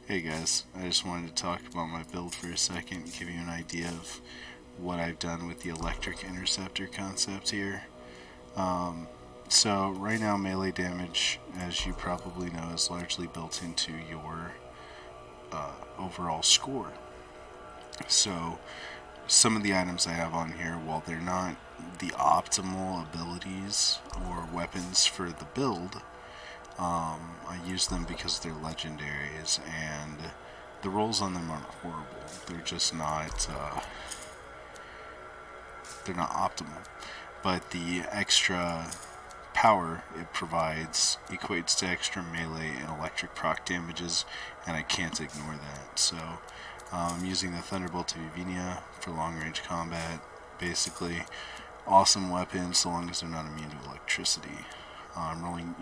Hey guys, I just wanted to talk about my build for a second, give you an idea of what I've done with the electric interceptor concept here. Um, so right now melee damage, as you probably know, is largely built into your overall score. So some of the items I have on here, while they're not the optimal abilities or weapons for the build, I use them because they're legendaries, and the rolls on them aren't horrible. They're just not they're not optimal. But the extra power it provides equates to extra melee and electric proc damages, and I can't ignore that. So I'm using the Thunderbolt of Uvinia for long range combat. Basically, awesome weapon so long as they're not immune to electricity.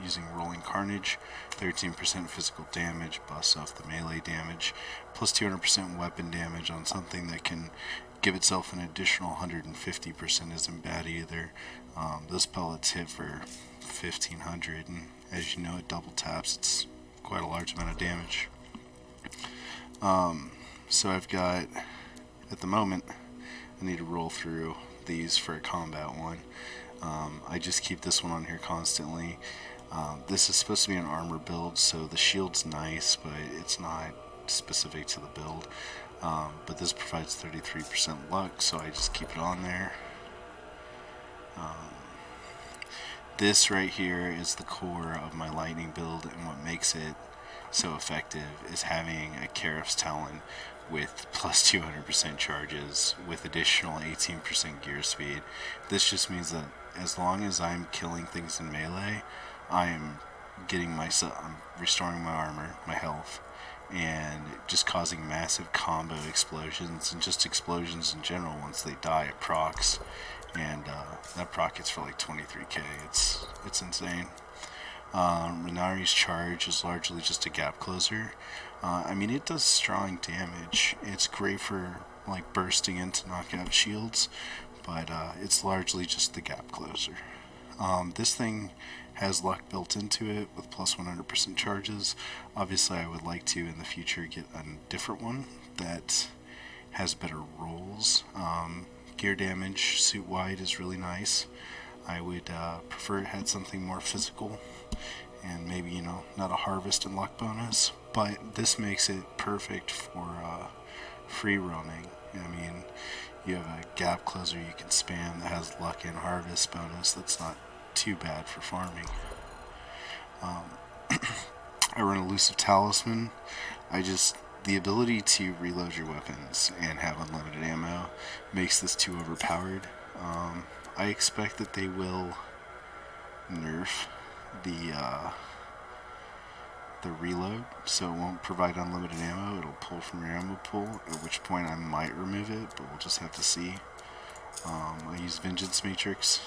Using Rolling Carnage, 13% physical damage, busts off the melee damage, plus 200% weapon damage on something that can give itself an additional 150% isn't bad either. Those pellets hit for 1500, and as you know, it double taps. It's quite a large amount of damage. So I've got, at the moment, I need to roll through these for a combat one. I just keep this one on here constantly. This is supposed to be an armor build, so the shield's nice, but it's not specific to the build. But this provides 33% luck, so I just keep it on there. This right here is the core of my lightning build, and what makes it so effective is having a Caraph's Talon with plus 200% charges with additional 18% gear speed. This just means that as long as I'm killing things in melee, I'm I'm restoring my armor, my health, and just causing massive combo explosions and just explosions in general. Once they die, it procs, and that proc hits for like 23k. It's insane. Renari's charge is largely just a gap closer. I mean, it does strong damage. It's great for like bursting in to knock out shields, but it's largely just the gap closer. This thing has luck built into it with plus 100% charges. Obviously, I would like to in the future get a different one that has better rolls. Gear damage suit wide is really nice. I would prefer it had something more physical and maybe, not a harvest and luck bonus, but this makes it perfect for free roaming. I mean, you have a gap closer you can spam that has luck and harvest bonus. That's not too bad for farming. I run Elusive Talisman. The ability to reload your weapons and have unlimited ammo makes this too overpowered. I expect that they will nerf the reload, so it won't provide unlimited ammo. It'll pull from your ammo pool, at which point I might remove it, but we'll just have to see. I use Vengeance Matrix.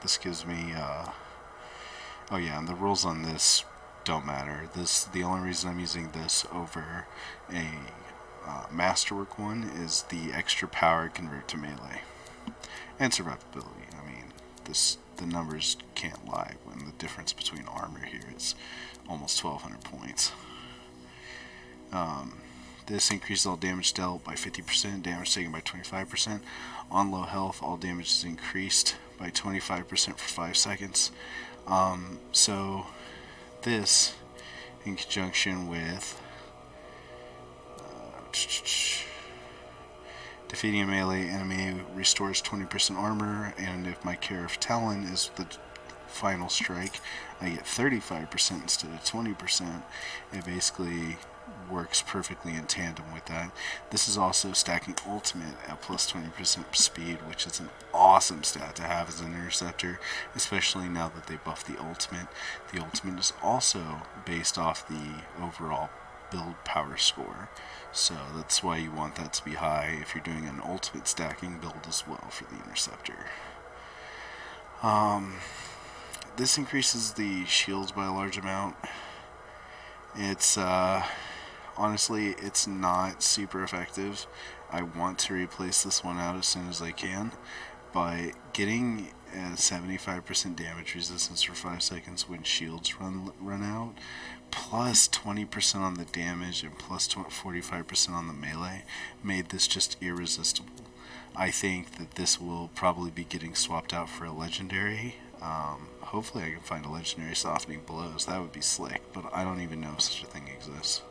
This gives me oh yeah, and the rules on this don't matter. The only reason I'm using this over a Masterwork one is the extra power convert to melee and survivability. I mean, the numbers can't lie when the difference between armor here is almost 1200 points. This increases all damage dealt by 50%, damage taken by 25%. On low health, all damage is increased by 25% for 5 seconds. So this, in conjunction with defeating a melee enemy, restores 20% armor, and if my Caraph's Talon is the final strike, I get 35% instead of 20%. It basically works perfectly in tandem with that. This is also stacking ultimate at plus 20% speed, which is an awesome stat to have as an interceptor, especially now that they buffed the ultimate. The ultimate is also based off the overall build power score, so that's why you want that to be high if you're doing an ultimate stacking build as well for the interceptor. This increases the shields by a large amount. It's honestly, it's not super effective. I want to replace this one out as soon as I can, but getting a 75% damage resistance for 5 seconds when shields run out plus 20% on the damage and plus 45% on the melee made this just irresistible. I think that this will probably be getting swapped out for a legendary. Hopefully I can find a legendary softening blows. That would be slick, but I don't even know if such a thing exists.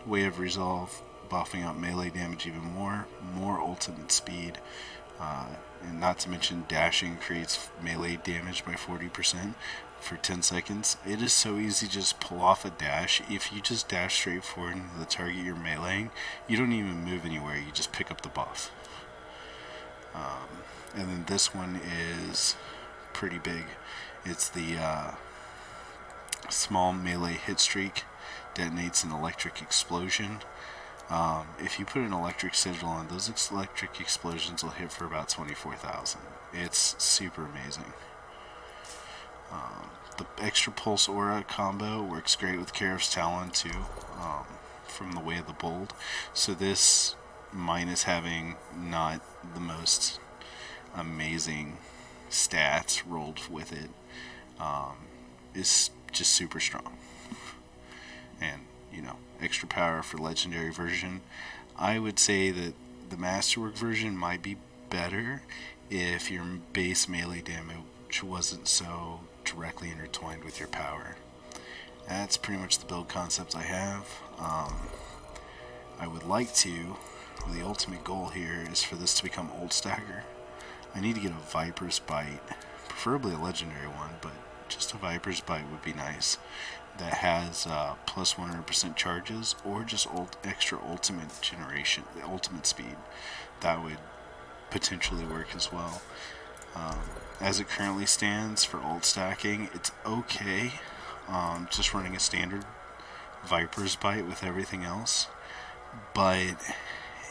Way of Resolve, buffing out melee damage even more ultimate speed, and not to mention dashing creates melee damage by 40% for 10 seconds. It is so easy to just pull off a dash. If you just dash straight forward into the target you're meleeing, you don't even move anywhere, you just pick up the buff. And then this one is pretty big. It's the small melee hit streak, detonates an electric explosion. If you put an electric sigil on, those electric explosions will hit for about 24,000. It's super amazing. The extra pulse aura combo works great with Kara's Talon too, from the Way of the Bold. So this, minus having not the most amazing stats rolled with it, is just super strong. And, you know, extra power for legendary version. I would say that the Masterwork version might be better if your base melee damage wasn't so directly intertwined with your power. That's pretty much the build concept I have. I would like to, the ultimate goal here is for this to become Old Stacker. I need to get a Viper's Bite, preferably a legendary one, but just a Viper's Bite would be nice, that has plus 100% charges, or just extra ultimate generation, the ultimate speed. That would potentially work as well. As it currently stands for ult stacking, it's okay, just running a standard Viper's Bite with everything else, but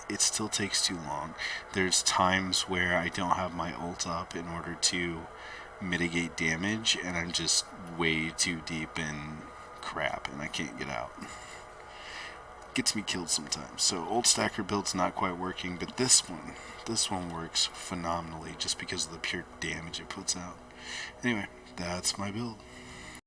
it still takes too long. There's times where I don't have my ult up in order to mitigate damage, and I'm just way too deep in crap and I can't get out. Gets me killed sometimes. So Old Stacker build's not quite working, but this one works phenomenally just because of the pure damage it puts out. Anyway, that's my build.